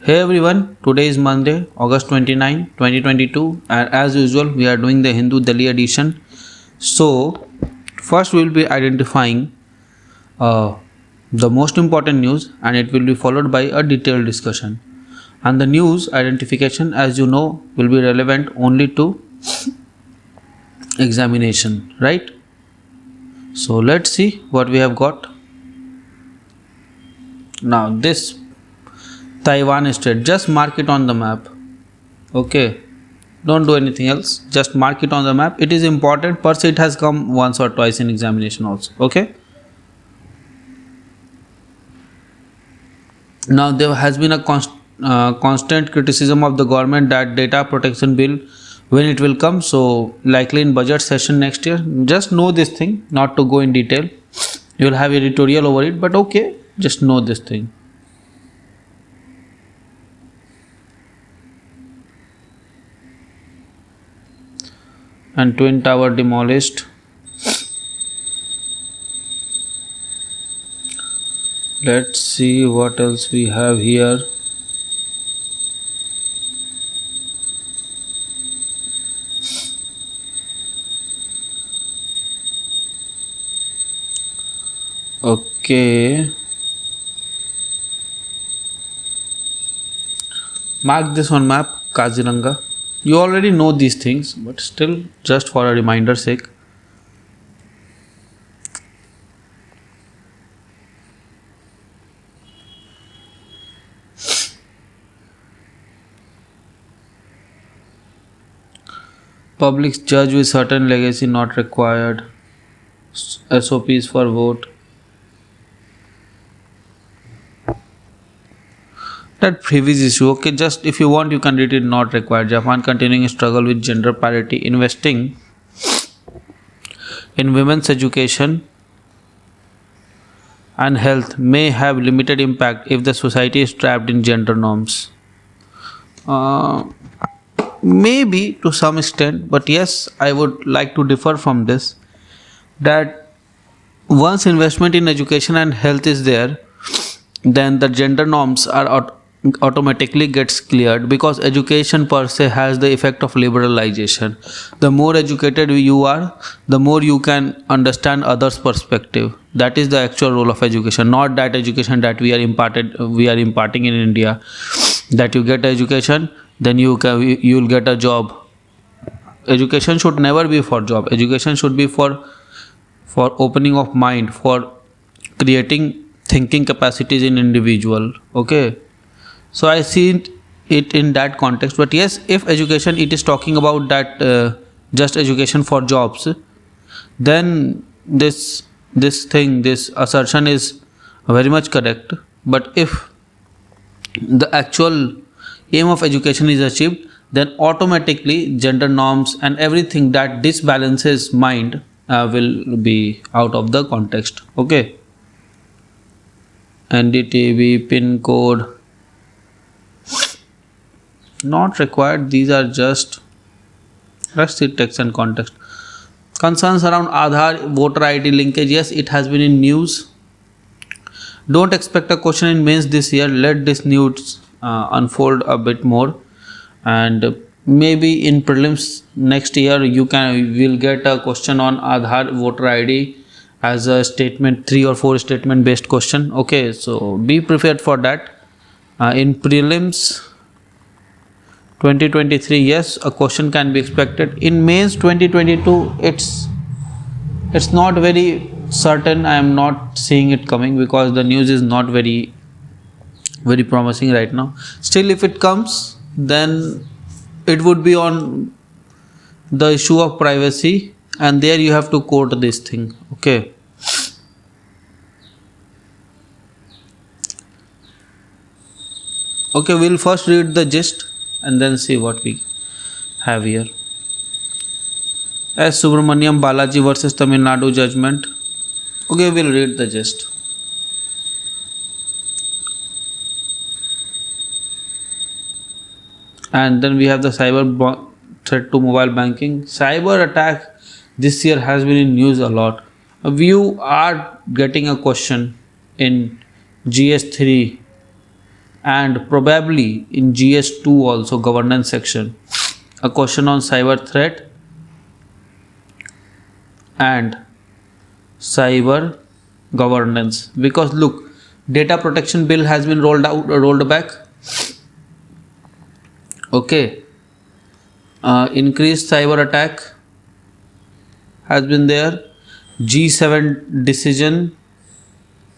Hey everyone, today is Monday, August 29, 2022, and as usual, we are doing the Hindu Delhi edition. So, first we will be identifying the most important news, and it will be followed by a detailed discussion. And the news identification, as you know, will be relevant only to examination, right? So, let's see what we have got. Now, this Taiwan state, just mark it on the map. Okay, don't do anything else, just mark it on the map. It is important, per se it has come once or twice in examination also. Okay, now there has been a constant criticism of the government that data protection bill, when it will come, so likely in budget session next year. Just know this thing, not to go in detail, you will have editorial over it, but okay, just know this thing. And twin tower demolished. Let's see what else we have here. Okay, mark this on map, Kaziranga. You already know these things, but still, just for a reminder sake. Public judge with certain legacy not required. SOPs for vote. That previous issue, okay, just if you want you can read it, not required. Japan continuing struggle with gender parity. Investing in women's education and health may have limited impact if the society is trapped in gender norms. Maybe to some extent, but yes, I would like to differ from this, that once investment in education and health is there, then the gender norms are automatically gets cleared, because education per se has the effect of liberalization. The more educated you are, the more you can understand others' perspective. That is the actual role of education, not that education that we are imparting in India, that you get education, then you'll get a job. Education should never be for job. Education should be for opening of mind, for creating thinking capacities in individual. Okay, so I see it in that context. But yes, if education, it is talking about that just education for jobs, then this assertion is very much correct. But if the actual aim of education is achieved, then automatically gender norms and everything that disbalances mind will be out of the context. Okay, NDTV pin code not required. These are just, let's see text and context. Concerns around Aadhaar voter ID linkage. Yes, it has been in news. Don't expect a question in mains this year. Let this news unfold a bit more, and maybe in prelims next year will get a question on Aadhaar voter ID as a statement 3 or 4 statement based question. Okay, so be prepared for that. In prelims 2023, yes, a question can be expected. In mains 2022, it's not very certain. I am not seeing it coming, because the news is not very promising right now. Still, if it comes, then it would be on the issue of privacy, and there you have to quote this thing. Okay, we'll first read the gist and then see what we have here. S. Subramaniam Balaji versus Tamil Nadu judgment. Okay, we'll read the gist. And then we have the cyber threat to mobile banking. Cyber attack this year has been in news a lot. You are getting a question in GS3 and probably in GS2 also, governance section, a question on cyber threat and cyber governance. Because look, data protection bill has been rolled back. Okay, increased cyber attack has been there. G7 decision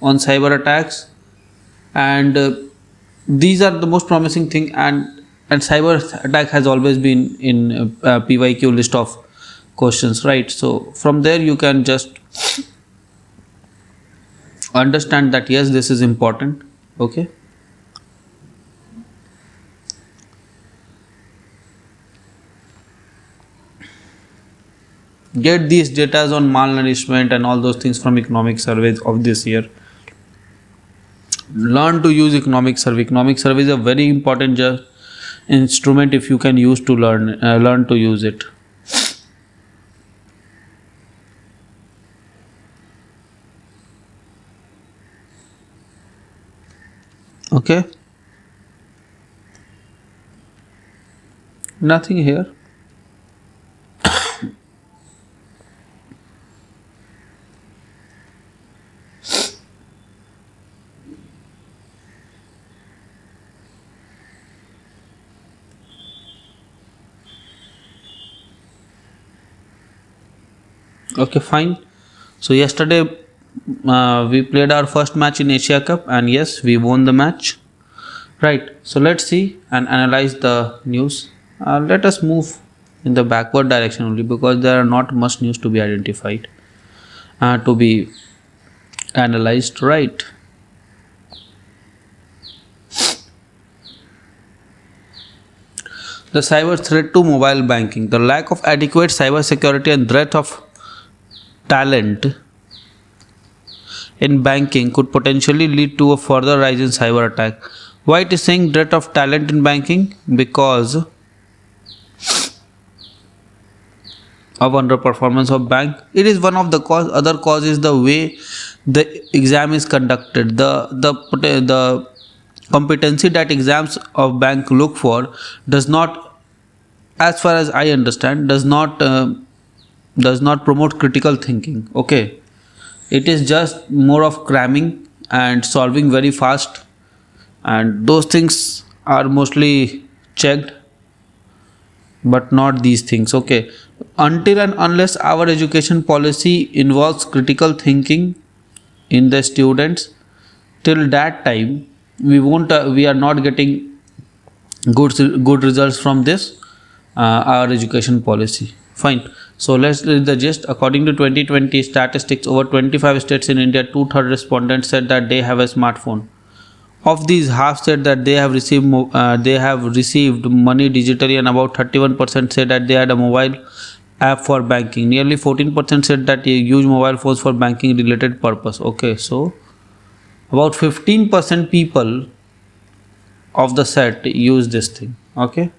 on cyber attacks, and these are the most promising thing. And cyber attack has always been in PYQ list of questions, right? So from there you can just understand that yes, this is important. Okay. Get these data on malnourishment and all those things from economic surveys of this year. Learn to use economic survey. Economic survey is a very important instrument if you can use to learn to use it. Okay. Nothing here. Okay, fine. So yesterday we played our first match in Asia Cup, and yes, we won the match. Right. So let's see and analyze the news. Let us move in the backward direction only, because there are not much news to be identified, to be analyzed. Right. The cyber threat to mobile banking. The lack of adequate cyber security and breadth of talent in banking could potentially lead to a further rise in cyber attack. Why it is saying breadth of talent in banking? Because of underperformance of bank. It is one of the cause. Other cause is the way the exam is conducted. The competency that exams of bank look for does not, as far as I understand, does not promote critical thinking. Okay, it is just more of cramming and solving very fast, and those things are mostly checked, but not these things. Okay, until and unless our education policy involves critical thinking in the students, till that time we are not getting good results from this our education policy. Fine. So let's read the gist. According to 2020 statistics, over 25 states in India, 2/3 respondents said that they have a smartphone. Of these, half said that they have received money digitally, and about 31% said that they had a mobile app for banking. Nearly 14% said that they use mobile phones for banking related purpose. Okay, so about 15% people of the set use this thing. Okay.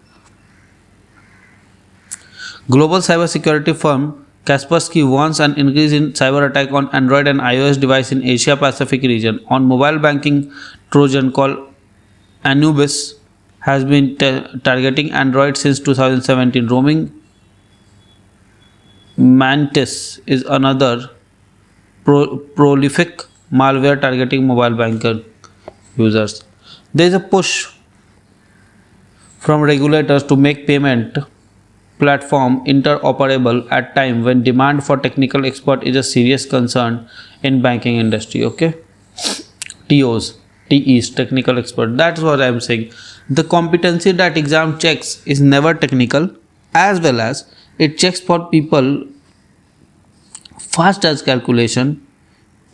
Global cybersecurity firm Kaspersky warns an increase in cyber attack on Android and iOS device in Asia Pacific region. On mobile banking, Trojan called Anubis has been targeting Android since 2017. Roaming Mantis is another prolific malware targeting mobile banking users. There is a push from regulators to make payment platform interoperable at time when demand for technical expert is a serious concern in banking industry. Okay, TEs, technical expert. That's what I'm saying. The competency that exam checks is never technical, as well as it checks for people fast as calculation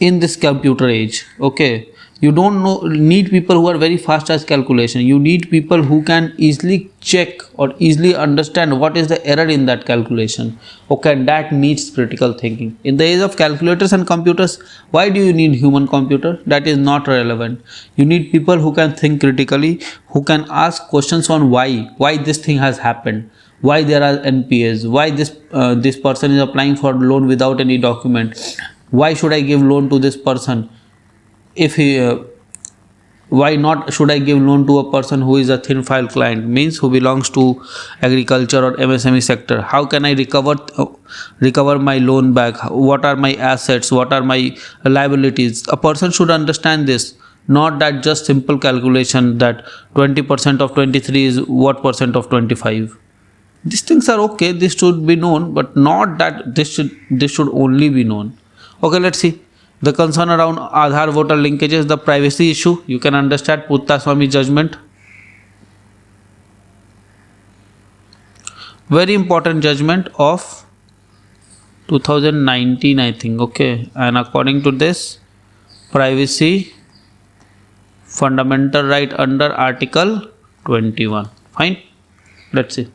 in this computer age. Okay, you don't need people who are very fast as calculation. You need people who can easily check or easily understand what is the error in that calculation. Okay, and that needs critical thinking. In the age of calculators and computers, why do you need human computer? That is not relevant. You need people who can think critically, who can ask questions on why this thing has happened, why there are NPAs, why this person is applying for loan without any document, why should I give loan to this person if why not should I give loan to a person who is a thin file client, means who belongs to agriculture or MSME sector? How can I recover my loan back? What are my assets? What are my liabilities? A person should understand this, not that just simple calculation that 20% of 23 is what percent of 25. These things are okay, this should be known, but not that this should only be known. Okay, let's see. The concern around Aadhaar voter linkages, the privacy issue, you can understand Puttaswamy judgment. Very important judgment of 2019, I think. Okay, and according to this, privacy fundamental right under Article 21. Fine. Let's see.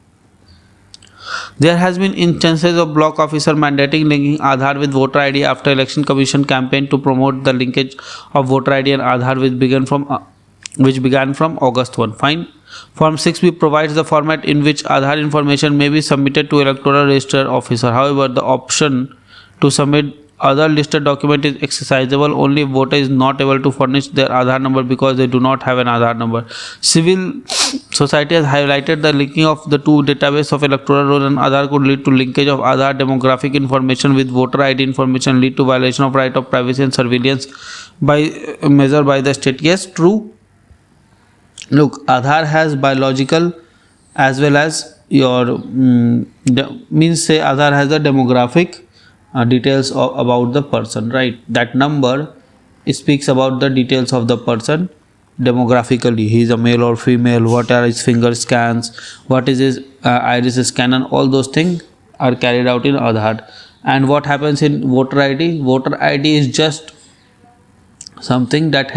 There has been instances of block officer mandating linking Aadhaar with voter ID after election commission campaign to promote the linkage of voter ID and Aadhaar which began from August 1. Fine. Form 6B provides the format in which Aadhaar information may be submitted to electoral register officer. However, the option to submit other listed document is exercisable only if voter is not able to furnish their Aadhaar number because they do not have an Aadhaar number. Civil society has highlighted the linking of the two databases of electoral roll and Aadhaar could lead to linkage of Aadhaar demographic information with voter ID information, lead to violation of right of privacy and surveillance by measure by the state. Yes, true. Look, Aadhaar has biological as well as your means say Aadhaar has the demographic details about the person, right? That number speaks about the details of the person demographically. He is a male or female, what are his finger scans, what is his iris scan, and all those things are carried out in Aadhaar. And what happens in voter ID? Voter ID is just something that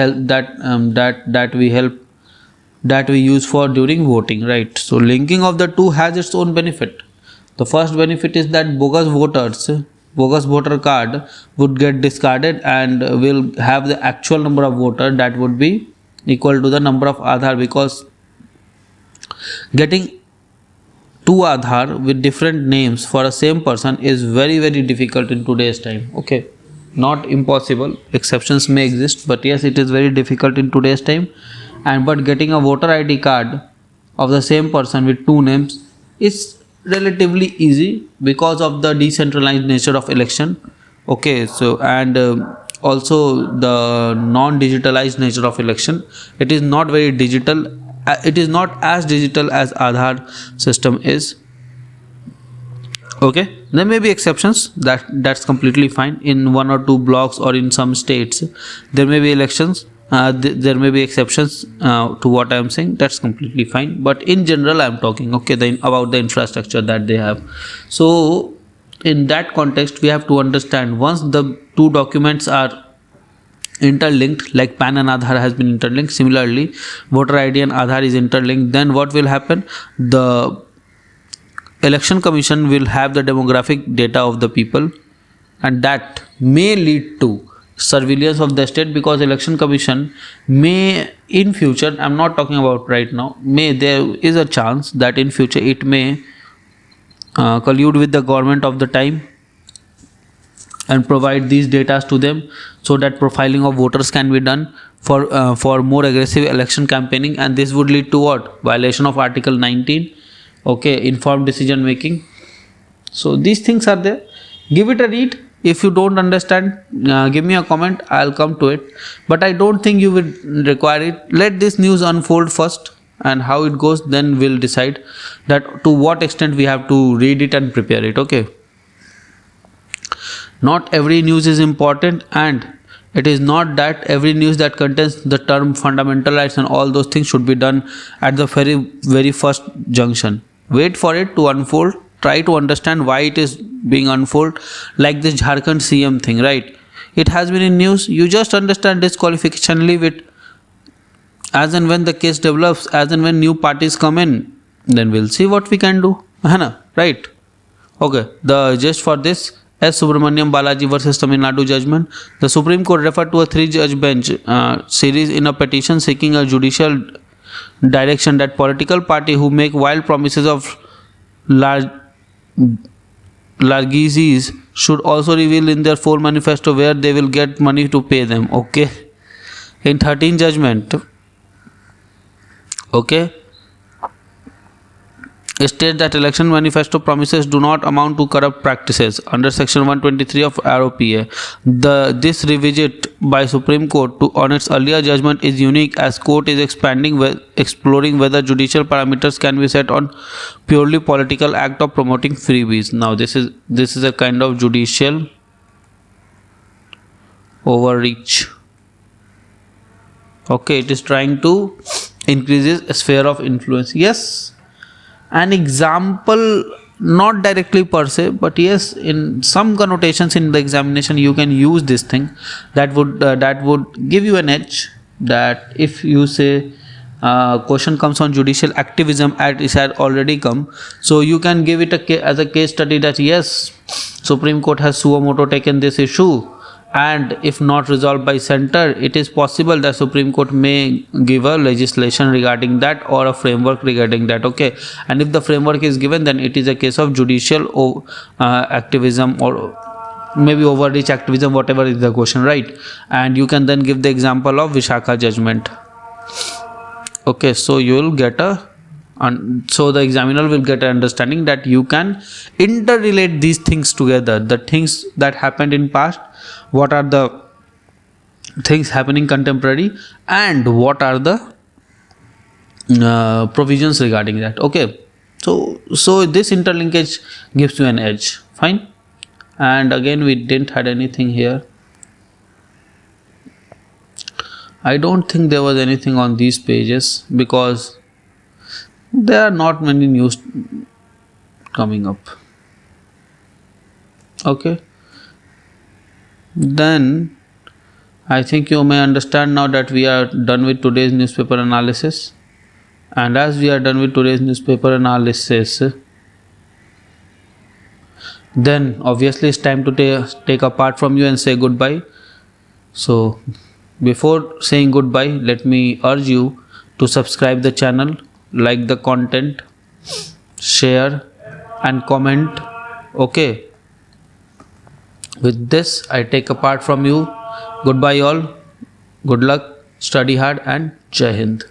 we use for during voting, right? So linking of the two has its own benefit. The first benefit is that bogus voter card would get discarded and will have the actual number of voter that would be equal to the number of Aadhaar, because getting two Aadhaar with different names for a same person is very difficult in today's time. Okay, not impossible, exceptions may exist, but yes, it is very difficult in today's time. And but getting a voter ID card of the same person with two names is relatively easy because of the decentralized nature of election. Okay, so and also the non-digitalized nature of election. It is not very digital. It is not as digital as Aadhaar system is. Okay, there may be exceptions, that's completely fine. In one or two blocks or in some states there may be elections, there may be exceptions to what I am saying, that's completely fine. But in general I am talking, okay, about the infrastructure that they have. So in that context we have to understand, once the two documents are interlinked, like PAN and Aadhaar has been interlinked, similarly voter ID and Aadhaar is interlinked, then what will happen? The election commission will have the demographic data of the people, and that may lead to surveillance of the state, because election commission may in future, I'm not talking about right now, there is a chance that in future it may collude with the government of the time and provide these data to them, so that profiling of voters can be done for more aggressive election campaigning. And this would lead to what? Violation of Article 19. Okay, informed decision making. So these things are there. Give it a read. If you don't understand, give me a comment, I'll come to it, but I don't think you will require it. Let this news unfold first, and how it goes, then we'll decide that to what extent we have to read it and prepare it. Okay, not every news is important, and it is not that every news that contains the term fundamental rights and all those things should be done at the very first junction. Wait for it to unfold. Try to understand why it is being unfolded, like this Jharkhand CM thing, right? It has been in news. You just understand disqualification, leave it. As and when the case develops, as and when new parties come in, then we'll see what we can do. Right? Okay, the gist for this, S. Subramaniam Balaji versus Tamil Nadu judgment. The Supreme Court referred to a 3-judge bench series in a petition seeking a judicial direction that political party who make wild promises of largesses should also reveal in their full manifesto where they will get money to pay them. Okay, in 13 judgment, Okay. State that election manifesto promises do not amount to corrupt practices under section 123 of ROPA. This revisit by Supreme Court on its earlier judgment is unique, as court is exploring whether judicial parameters can be set on purely political act of promoting freebies. Now this is a kind of judicial overreach. Okay, it is trying to increase its sphere of influence. Yes, an example, not directly per se, but yes, in some connotations in the examination you can use this thing that would give you an edge. That if you say question comes on judicial activism as it had already come, so you can give it as a case study that yes, Supreme Court has suo motu taken this issue, and if not resolved by center, it is possible that Supreme Court may give a legislation regarding that or a framework regarding that. Okay, and if the framework is given, then it is a case of judicial activism or maybe overreach activism, whatever is the question, right? And you can then give the example of Vishakha judgment. Okay, so you will get so the examiner will get an understanding that you can interrelate these things together, the things that happened in past, what are the things happening contemporary, and what are the provisions regarding that. Okay, so this interlinkage gives you an edge. Fine. And again, we didn't had anything here. I don't think there was anything on these pages because there are not many news coming up. Okay, then I think you may understand now that we are done with today's newspaper analysis. And as we are done with today's newspaper analysis, then obviously it's time to take a part from you and say goodbye. So before saying goodbye, let me urge you to subscribe the channel, like the content, share and comment. Okay, with this I take a part from you. Goodbye all, good luck, study hard, and Jai Hind.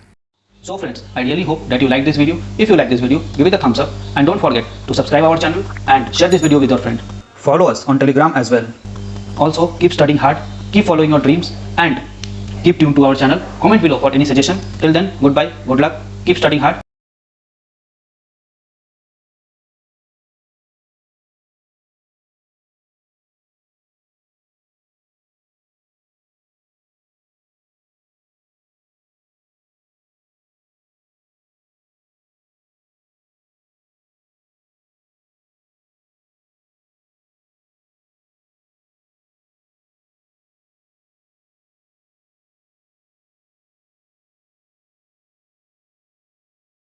So friends, I really hope that you like this video. If you like this video, give it a thumbs up and don't forget to subscribe our channel and share this video with your friend. Follow us on Telegram as well. Also, keep studying hard, keep following your dreams and keep tuned to our channel. Comment below for any suggestion. Till then, goodbye, good luck, keep studying hard.